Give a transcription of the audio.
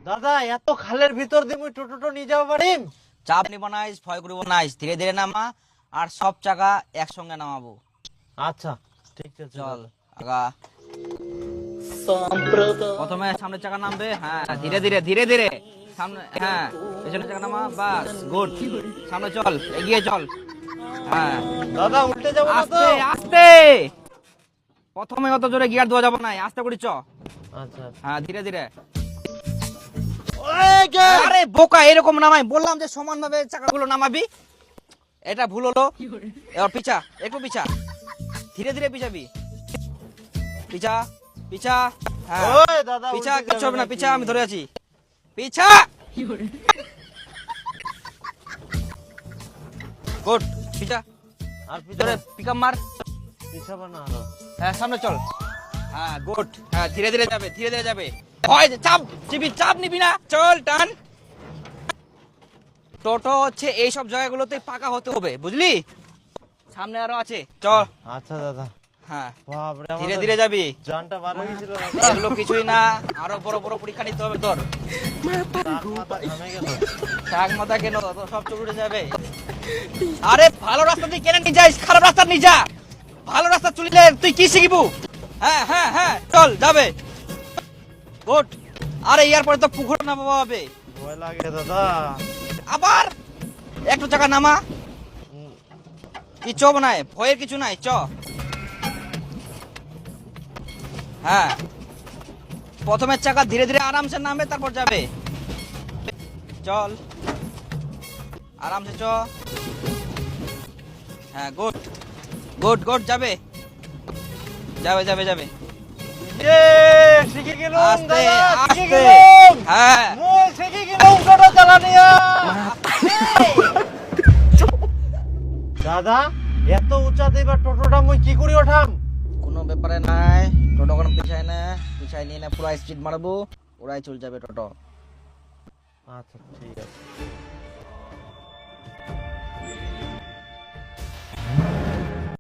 দাদা এত খালের ভিতর দিয়ে মুই টোটো নিয়ে যাবো পারিম? চাপ নিব নাইস, ভয় করিব নাইস, ধীরে ধীরে নামা আর সব চাকা একসঙ্গে নামাবো। আচ্ছা ঠিক আছে চল আগা। প্রথমে সামনের চাকা নামবে, হ্যাঁ ধীরে ধীরে ধীরে ধীরে সামনে, হ্যাঁ পেছনের চাকা নামা, বাস গুড। সামনে চল, এগিয়ে চল, হ্যাঁ দাদা উল্টে যাবো না তো? আস্তে আস্তে, প্রথমে অত জোরে গিয়ার দেওয়া যাবে না, আস্তে করে চ। আচ্ছা হ্যাঁ ধীরে ধীরে। ওই গে! আরে বোকা, এরকম নামাই বললাম যে সমান ভাবে চাকাগুলো নামাবি, এটা ভুল হলো। এবার পিছা, একটু পিছা, ধীরে ধীরে পিছাবি, পিছা পিছা, হ্যাঁ ওই দাদা পিছা, উল্টে কিচ্ছু যাবে হবে না, নাকি? পিছা, আমি ধরে আছি, পিছা গুড, পিছা আর ধরে পিকআপ মার, পিছাবো না আরো। হ্যাঁ সামনে চল, হ্যাঁ গুড, হ্যাঁ ধীরে ধীরে যাবে, ধীরে ধীরে যাবে, ভয় চাপ চিবি, চাপ নিবি না, চল টান। টোটো হচ্ছে এইসব জায়গাগুলোতে পাকা হতে হবে, বুঝলি? সামনে আরো আছে, চল। আচ্ছা দাদা। হ্যাঁ বাপরে আমার ধীরে তো ধীরে যাবি, জানটা বার হয়ে গেছিল দাদা। এগুলো কিছুই না, আরো বড় বড় পরীক্ষা নিতে হবে তোর। তার মাথা ঘামে গেল। টাক মাথা কেন, তোর সব চুল উঠে যাবে। আরে ভালো রাস্তা তুই কেন নিয়ে যাস, খারাপ রাস্তা নিয়ে যা, ভালো রাস্তা চলিলে তুই কি শিখবু? হ্যাঁ হ্যাঁ হ্যাঁ চল যাবে, গুড। আরে ইয়ার পরে তো পুকুর নামাবো হবে, ভয় লাগে দাদা। আবার একটু চাকা নামা, কি চ বানায়, ভয়ের কিছু নাই, চ। হ্যাঁ প্রথমের চাকা ধীরে ধীরে আরামসে নামবে, তারপর যাবে, চল আরামসে চ। হ্যাঁ গুড গুড গুড, যাবে যাবে যাবে যাবে, এ শিখে গেলাম আস্তে দাদা, শিখে আস্তে, গেলাম। হ্যাঁ মই শিখে গেলাম টোটো চালানিয়া। দাদা এত উঁচাতে এবার টোটোটা মই কি করে ওঠাম? কোনো ব্যাপারে নাই, টোটো কোনো পিছায় না, পিছায় নিয়ে না পুরো স্পিড মারবো, ওরাই চল যাবে টোটো। আচ্ছা ঠিক আছে।